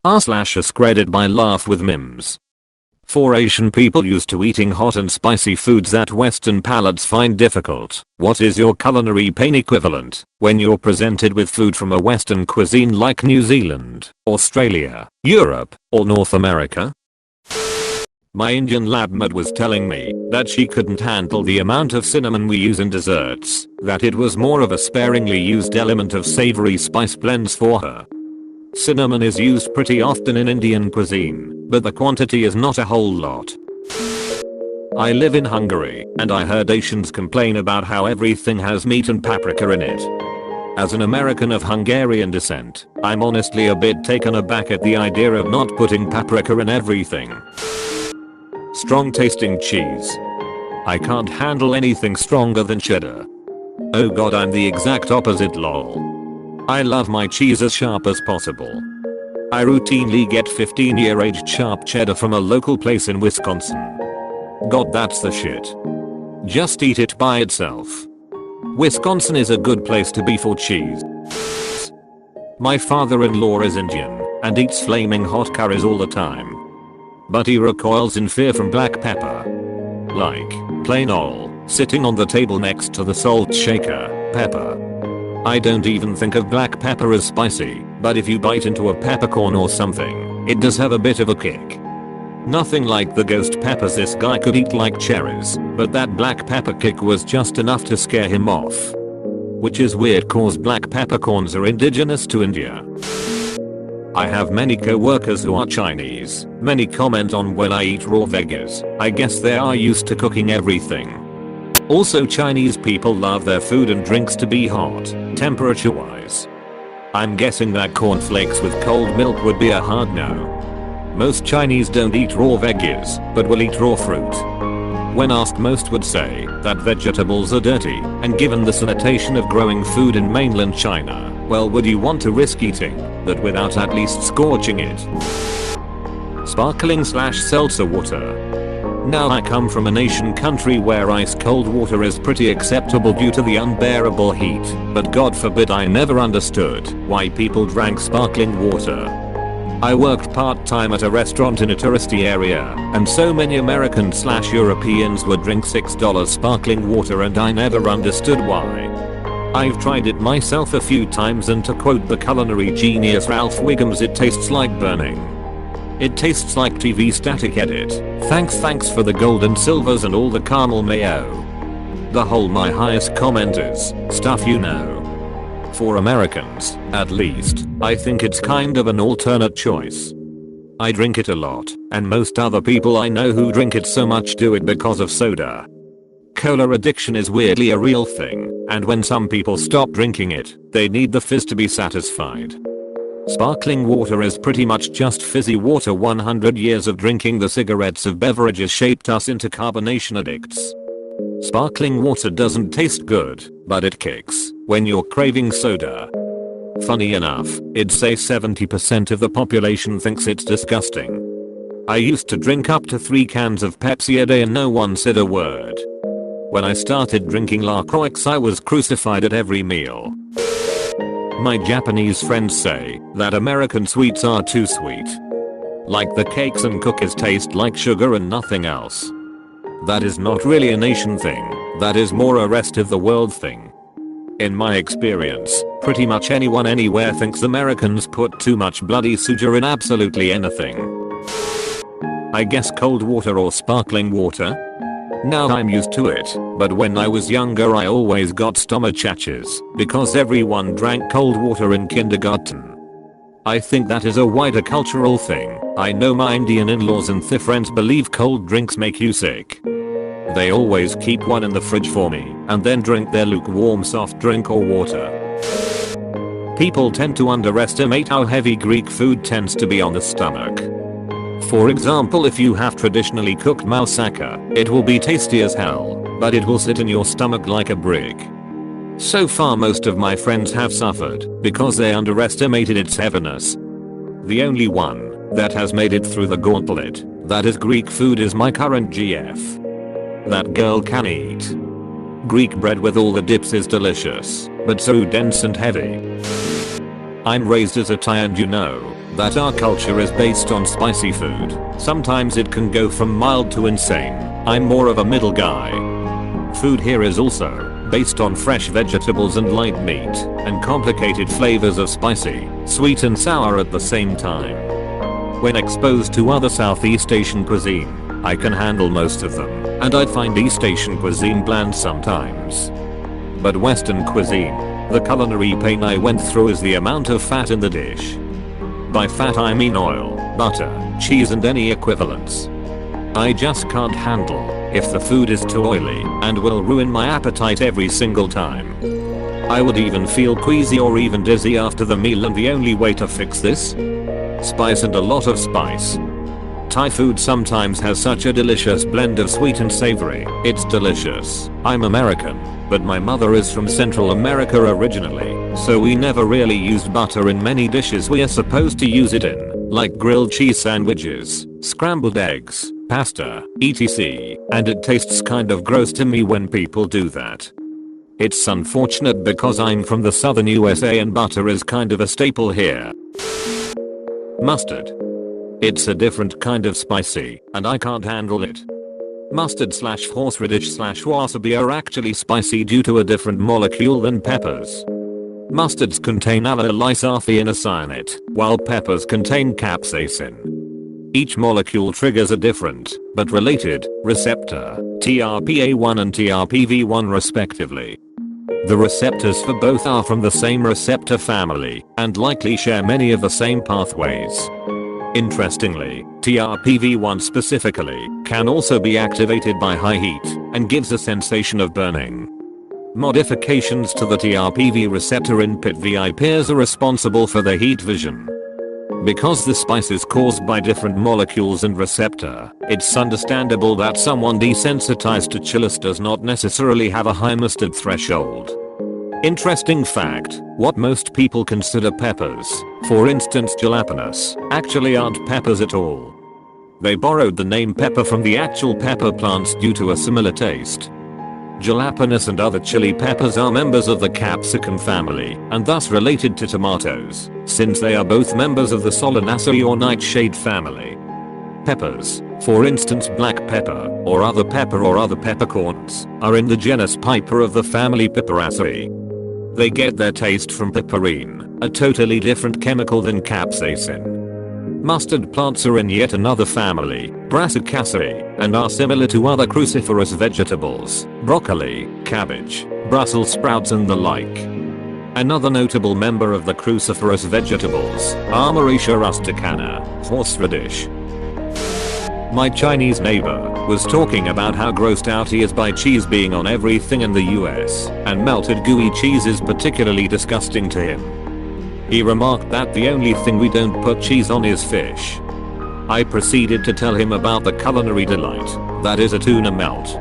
r/AskReddit by LaughWithMEmes. 4 Asian people used to eating hot and spicy foods that Western palates find difficult. What is your culinary pain equivalent when you're presented with food from a Western cuisine like New Zealand, Australia, Europe, or North America? My Indian lab mate was telling me that she couldn't handle the amount of cinnamon we use in desserts, that it was more of a sparingly used element of savory spice blends for her. Cinnamon is used pretty often in Indian cuisine, but the quantity is not a whole lot. I live in Hungary, and I heard Asians complain about how everything has meat and paprika in it. As an American of Hungarian descent, I'm honestly a bit taken aback at the idea of not putting paprika in everything. Strong tasting cheese. I can't handle anything stronger than cheddar. Oh god, I'm the exact opposite, lol. I love my cheese as sharp as possible. I routinely get 15-year aged sharp cheddar from a local place in Wisconsin. God, that's the shit. Just eat it by itself. Wisconsin is a good place to be for cheese. My father-in-law is Indian and eats flaming hot curries all the time. But he recoils in fear from black pepper. Like, plain ol', sitting on the table next to the salt shaker, pepper. I don't even think of black pepper as spicy, but if you bite into a peppercorn or something, it does have a bit of a kick. Nothing like the ghost peppers this guy could eat like cherries, but that black pepper kick was just enough to scare him off. Which is weird cause black peppercorns are indigenous to India. I have many co-workers who are Chinese. Many comment on when I eat raw veggies. I guess they are used to cooking everything. Also, Chinese people love their food and drinks to be hot, temperature wise. I'm guessing that cornflakes with cold milk would be a hard no. Most Chinese don't eat raw veggies, but will eat raw fruit. When asked, most would say that vegetables are dirty, and given the sanitation of growing food in mainland China, well, would you want to risk eating that without at least scorching it? Sparkling/seltzer water. Now I come from an Asian country where ice cold water is pretty acceptable due to the unbearable heat, but God forbid I never understood why people drank sparkling water. I worked part-time at a restaurant in a touristy area, and so many Americans/Europeans would drink $6 sparkling water and I never understood why. I've tried it myself a few times and to quote the culinary genius LaughWithMemes, it tastes like burning. It tastes like TV static edit. Thanks for the gold and silvers and all the caramel mayo. The whole my highest comment is, stuff you know. For Americans, at least, I think it's kind of an alternate choice. I drink it a lot, and most other people I know who drink it so much do it because of soda. Cola addiction is weirdly a real thing, and when some people stop drinking it, they need the fizz to be satisfied. Sparkling water is pretty much just fizzy water. 100 years of drinking the cigarettes of beverages shaped us into carbonation addicts. Sparkling water doesn't taste good, but it kicks when you're craving soda. Funny enough, it'd say 70% of the population thinks it's disgusting. I used to drink up to 3 cans of Pepsi a day and no one said a word. When I started drinking LaCroix, I was crucified at every meal. My Japanese friends say that American sweets are too sweet. Like the cakes and cookies taste like sugar and nothing else. That is not really an Asian thing, that is more a rest of the world thing. In my experience, pretty much anyone anywhere thinks Americans put too much bloody sugar in absolutely anything. I guess cold water or sparkling water? Now I'm used to it, but when I was younger I always got stomach aches because everyone drank cold water in kindergarten. I think that is a wider cultural thing. I know my Indian in-laws and their friends believe cold drinks make you sick. They always keep one in the fridge for me and then drink their lukewarm soft drink or water. People tend to underestimate how heavy Greek food tends to be on the stomach. For example, if you have traditionally cooked moussaka, it will be tasty as hell, but it will sit in your stomach like a brick. So far most of my friends have suffered because they underestimated its heaviness. The only one that has made it through the gauntlet, that is Greek food, is my current GF. That girl can eat. Greek bread with all the dips is delicious, but so dense and heavy. I'm raised as a Thai and you know that our culture is based on spicy food. Sometimes it can go from mild to insane. I'm more of a middle guy. Food here is also based on fresh vegetables and light meat, and complicated flavors of spicy, sweet and sour at the same time. When exposed to other Southeast Asian cuisine, I can handle most of them, and I'd find East Asian cuisine bland sometimes. But Western cuisine, the culinary pain I went through is the amount of fat in the dish. By fat I mean oil, butter, cheese and any equivalents. I just can't handle if the food is too oily and will ruin my appetite every single time. I would even feel queasy or even dizzy after the meal, and the only way to fix this? Spice and a lot of spice. Thai food sometimes has such a delicious blend of sweet and savory. It's delicious. I'm American, but my mother is from Central America originally, so we never really used butter in many dishes we are supposed to use it in, like grilled cheese sandwiches, scrambled eggs, pasta, etc. And it tastes kind of gross to me when people do that. It's unfortunate because I'm from the southern USA and butter is kind of a staple here. Mustard. It's a different kind of spicy, and I can't handle it. Mustard / horseradish / wasabi are actually spicy due to a different molecule than peppers. Mustards contain allylisarfenocyanate, while peppers contain capsaicin. Each molecule triggers a different, but related, receptor, TRPA1 and TRPV1 respectively. The receptors for both are from the same receptor family, and likely share many of the same pathways. Interestingly, TRPV1 specifically can also be activated by high heat and gives a sensation of burning. Modifications to the TRPV receptor in PIT-VI pairs are responsible for the heat vision. Because the spice is caused by different molecules and receptor, it's understandable that someone desensitized to chilies does not necessarily have a high mustard threshold. Interesting fact, what most people consider peppers, for instance jalapenos, actually aren't peppers at all. They borrowed the name pepper from the actual pepper plants due to a similar taste. Jalapenos and other chili peppers are members of the capsicum family, and thus related to tomatoes, since they are both members of the Solanaceae or nightshade family. Peppers, for instance black pepper, or other peppercorns, are in the genus Piper of the family Piperaceae. They get their taste from piperine, a totally different chemical than capsaicin. Mustard plants are in yet another family, Brassicaceae, and are similar to other cruciferous vegetables, broccoli, cabbage, Brussels sprouts and the like. Another notable member of the cruciferous vegetables, Armoracia rusticana, horseradish. My Chinese neighbor was talking about how grossed out he is by cheese being on everything in the US, and melted gooey cheese is particularly disgusting to him. He remarked that the only thing we don't put cheese on is fish. I proceeded to tell him about the culinary delight that is a tuna melt.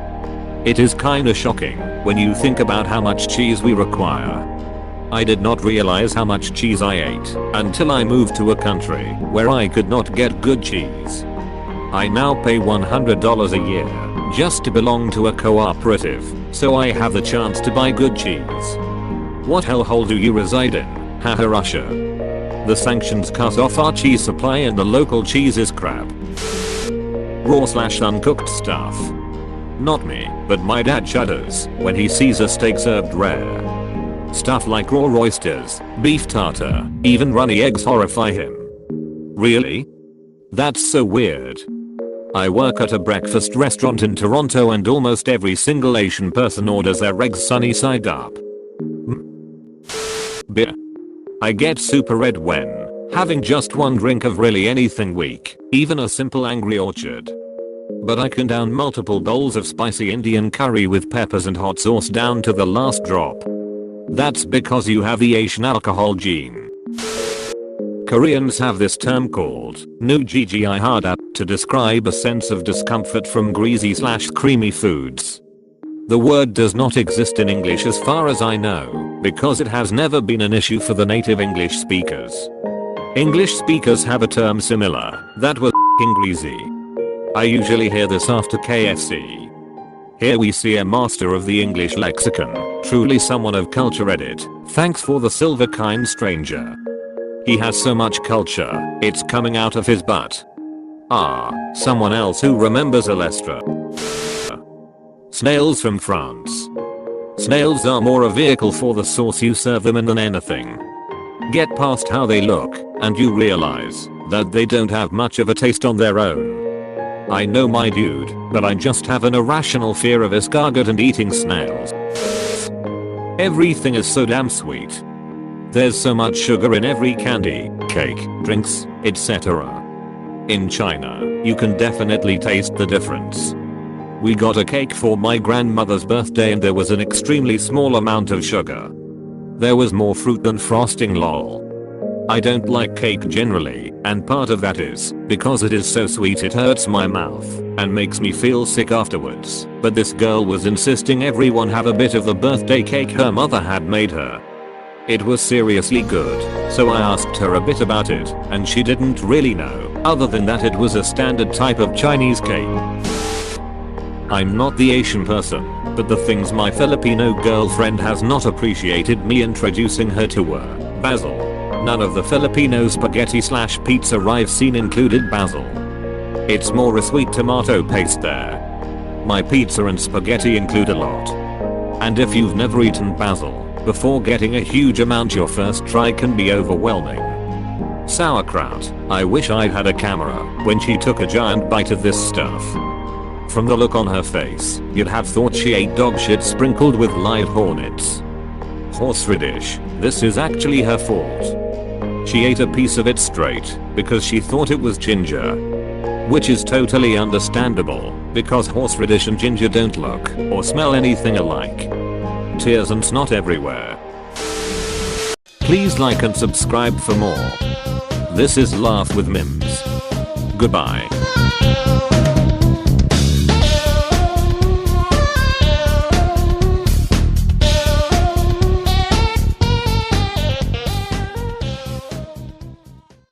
It is kinda shocking when you think about how much cheese we require. I did not realize how much cheese I ate until I moved to a country where I could not get good cheese. I now pay $100 a year just to belong to a cooperative, so I have the chance to buy good cheese. What hellhole do you reside in? Haha, Russia. The sanctions cut off our cheese supply and the local cheese is crap. Raw / uncooked stuff. Not me, but my dad shudders when he sees a steak served rare. Stuff like raw oysters, beef tartare, even runny eggs horrify him. Really? That's so weird. I work at a breakfast restaurant in Toronto and almost every single Asian person orders their eggs sunny side up. Beer. I get super red when having just one drink of really anything weak, even a simple Angry Orchard. But I can down multiple bowls of spicy Indian curry with peppers and hot sauce down to the last drop. That's because you have the Asian alcohol gene. Koreans have this term called nuggi to describe a sense of discomfort from greasy / creamy foods. The word does not exist in English as far as I know, because it has never been an issue for the native English speakers. English speakers have a term similar, that was f***ing greasy. I usually hear this after KFC. Here we see a master of the English lexicon, truly someone of culture. Edit. Thanks for the silver kind stranger. He has so much culture, it's coming out of his butt. Ah, someone else who remembers Alestra. Snails from France. Snails are more a vehicle for the sauce you serve them in than anything. Get past how they look, and you realize that they don't have much of a taste on their own. I know my dude, but I just have an irrational fear of escargot and eating snails. Everything is so damn sweet. There's so much sugar in every candy, cake, drinks, etc. In China, you can definitely taste the difference. We got a cake for my grandmother's birthday and there was an extremely small amount of sugar. There was more fruit than frosting, lol. I don't like cake generally, and part of that is because it is so sweet it hurts my mouth and makes me feel sick afterwards. But this girl was insisting everyone have a bit of the birthday cake her mother had made her. It was seriously good, so I asked her a bit about it, and she didn't really know, other than that it was a standard type of Chinese cake. I'm not the Asian person, but the things my Filipino girlfriend has not appreciated me introducing her to were basil. None of the Filipino spaghetti/pizza I've seen included basil. It's more a sweet tomato paste there. My pizza and spaghetti include a lot. And if you've never eaten basil before getting a huge amount, your first try can be overwhelming. Sauerkraut. I wish I'd had a camera when she took a giant bite of this stuff. From the look on her face, you'd have thought she ate dog shit sprinkled with live hornets. Horseradish. This is actually her fault. She ate a piece of it straight because she thought it was ginger. Which is totally understandable, because horseradish and ginger don't look or smell anything alike. Tears and snot everywhere. Please like and subscribe for more. This is Laugh with Memes. Goodbye.